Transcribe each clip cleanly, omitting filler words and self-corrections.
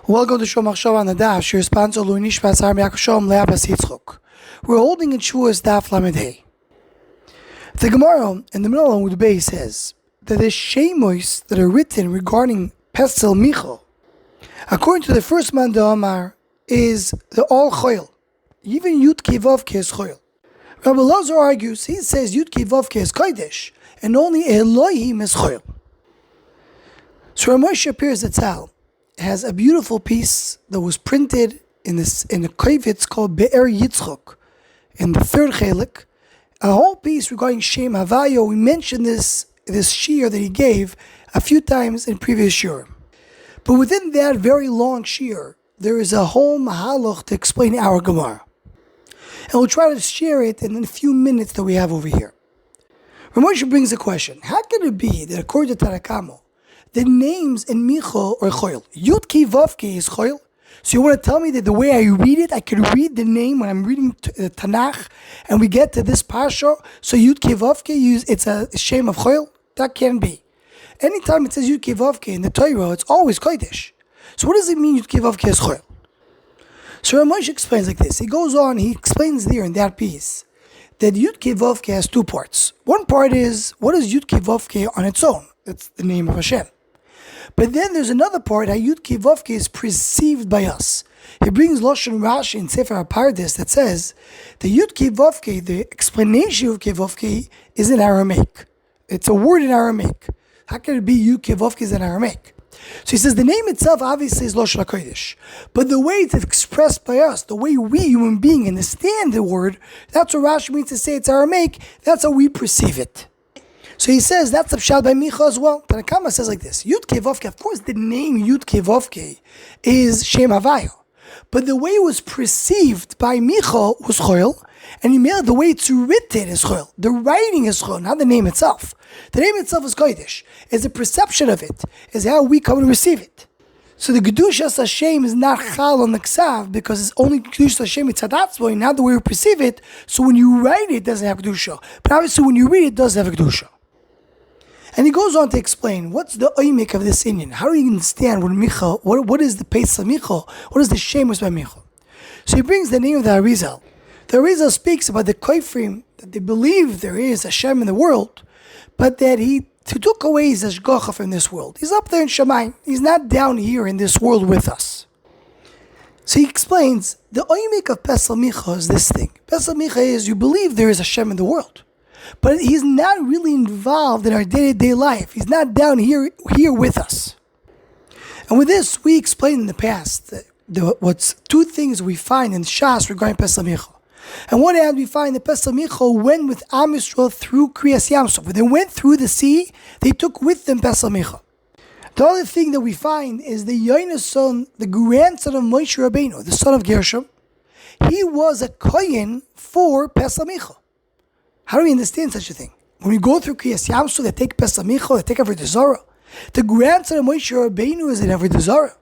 Welcome to Shom Achshav on the Daf. Your sponsor, Lui Nishmas Har Yaakov Le'Abbas Yitzchok. We're holding in Shavuos Daf Lamed Hey. The Gemara in the middle of the Bay says that the Shavuos that are written regarding Pesel Micha, according to the first man the Amar, is the all Choyel. Even Yud Kivavke is Choyel. Rabbi Lazar argues, he says Yud Kivavke is Kodesh, and only Elohim is Choyel. So Ramosh appears at Tzal has a beautiful piece that was printed in a kovitz called Be'er Yitzchok in the third chelik, a whole piece regarding Shem Havayo. We mentioned this shiur that he gave a few times in previous shiur. But within that very long shiur, there is a whole mahaloch to explain our Gemara. And we'll try to share it in a few minutes that we have over here. Ramosha brings a question. How can it be that according to Tarakamo, the names in Micha are Choyel? Yud Ki Vav Ki is Choyel. So you want to tell me that the way I read it, I can read the name when I'm reading Tanakh, and we get to this Parsha, so Yud Ki Vav Ki, it's a shame of Choyel? That can't be. Anytime it says Yud Ki Vav Ki in the Torah, it's always Kodesh. So what does it mean Yud Ki Vav Ki is Choyel? So Ramosh explains like this. He goes on, he explains there in that piece that Yud Ki Vav Ki has two parts. One part is, what is Yud Ki Vav Ki on its own? It's the name of Hashem. But then there's another part, how Yud Ki Vav Ki is perceived by us. He brings Lashon Rashi in Sefer HaPardes that says the Yud Ki Vav Ki, the explanation of Ki Vav Ki, is in Aramaic. It's a word in Aramaic. How can it be Yud Ki Vav Ki is in Aramaic? So he says the name itself obviously is Lashon HaKodesh, but the way it's expressed by us, the way we human beings understand the word, that's what Rashi means to say it's Aramaic. That's how we perceive it. So he says that's the pshat by Micha as well. Tanakama says like this: Yud Kei Vav Kei. Of course, the name Yud Kei Vav Kei is Shem Havayo, but the way it was perceived by Micha was Choyel, and he made the way it's written is Choyel. The writing is Choyel, not the name itself. The name itself is Kodesh. It's the perception of it, is how we come to receive it. So the Kedusha Hashem is not Chal on the Ksav because it's only Kedusha Hashem Mitzadatzvoi, not the way we perceive it. So when you write it doesn't have Kedusha, but obviously when you read it does have a Kedusha. And he goes on to explain what's the oimik of this Indian. How do you understand what Micha? What is the Pesel Micha? What is the Shavuos by Micha? So he brings the name of the Arizal. The Arizal speaks about the Koifrim that they believe there is Hashem in the world, but that he took away his Ashgacha from this world. He's up there in Shamayim. He's not down here in this world with us. So he explains the oimik of Pesel Micha is this thing. Pesel Micha is you believe there is Hashem in the world, but he's not really involved in our day-to-day life. He's not down here with us. And with this, we explained in the past what's two things we find in Shas regarding Pesel Micha. And one hand, we find that Pesel Micha went with Am Yisrael through Kriyas Yamsuf. When they went through the sea, they took with them Pesel Micha. The other thing that we find is the Yona's son, the grandson of Moshe Rabbeinu, the son of Gershom, he was a kohen for Pesel Micha. How do we understand such a thing? When we go through Kriyas Yamsuf, they take Pesel Micha, they take Avodah Zarah. The grandson of Moshe Rabbeinu is in Avodah Zarah.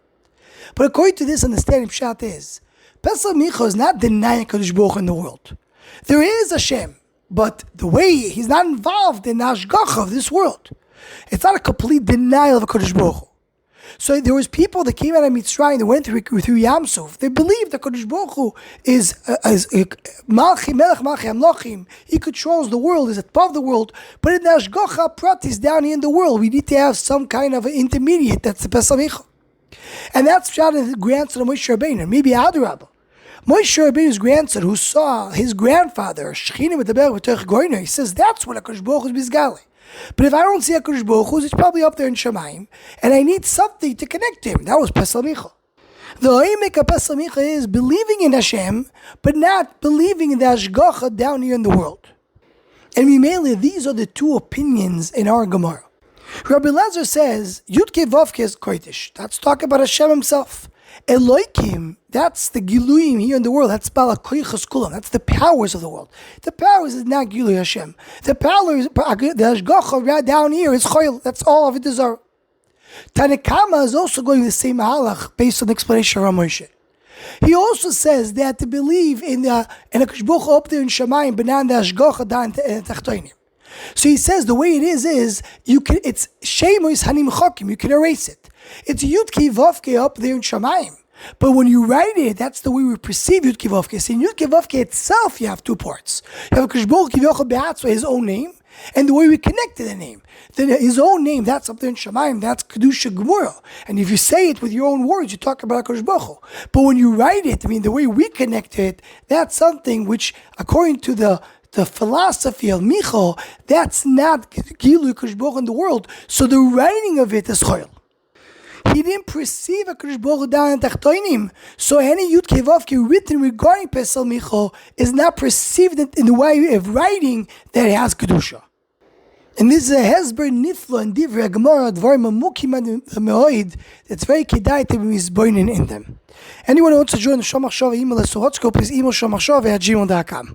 But according to this understanding, Pshat is, Pesel Micha is not denying Kadosh Baruch Hu in the world. There is Hashem, but the way he's not involved in the Ashgacha of this world. It's not a complete denial of Kadosh Baruch Hu. So there was people that came out of Mitzrayim that went through Yamsuf. They believed that Kadosh Baruch Hu is Malchi Melech Malchi Amlochim. He controls the world, is above the world. But in the Ashgacha Prat is down here in the world. We need to have some kind of an intermediate. That's the Pesel Micha. And that's shot in the grandson of Moshe Rabbeinu. Maybe Adarabah. Moshe Rabbeinu's grandson, who saw his grandfather, Shechina Medaber V'Torach Goyner, he says that's when HaKadosh Baruch Hu is Bizgali. But if I don't see HaKadosh Baruch Hu, it's probably up there in Shamayim, and I need something to connect to him. That was Pesel Micha. The oimik of Pesel Micha is believing in Hashem, but not believing in the Ashgacha down here in the world. And Mimele, these are the two opinions in our Gemara. Rabbi Lazar says, Yud Kei Vav Kei is Kodesh. That's talking about Hashem himself. Eloikim, that's the Giluyim here in the world. That's Bala Koichas Kulam. That's the powers of the world. The powers is not Gilui Hashem. The powers, the Ashgacha right down here is Choyel. That's all of it is. Tanakama is also going the same halach based on the explanation of Moshe. He also says that to believe in a Kadosh Baruch Hu up there in Shamayim, but not in the Ashgacha down in Tachtonim. So he says the way it is it's Shemois Hanim Chokim. You can erase it. It's Yud Kei Vav Kei up there in Shamayim. But when you write it, that's the way we perceive Yud Kei Vav Kei. See, in Yud Kei Vav Kei itself, you have two parts. You have Akadosh Baruch Hu Kivyochel Be'atzmo, his own name, and the way we connect to the name. Then his own name, that's up there in Shamayim, that's Kedusha Gemura. And if you say it with your own words, you talk about Akadosh Baruch Hu. But when you write it, the way we connect to it, that's something which, according to the philosophy of Micha, that's not Gilu Akadosh Baruch Hu in the world. So the writing of it is Choil. He didn't perceive Akadosh Baruch Hu down in Tachtoinim. So any Yud Kei Vav Kei written regarding Pesel Micha is not perceived in the way of writing that it has Kedusha. And this is a Hezber Niflo and Divrei Gemara, Dvarim Amukim Me'oid, that's very kedai to be misboinen in them. Anyone who wants to join the Shomach Shava email list, so please email shomachshava@gmail.com.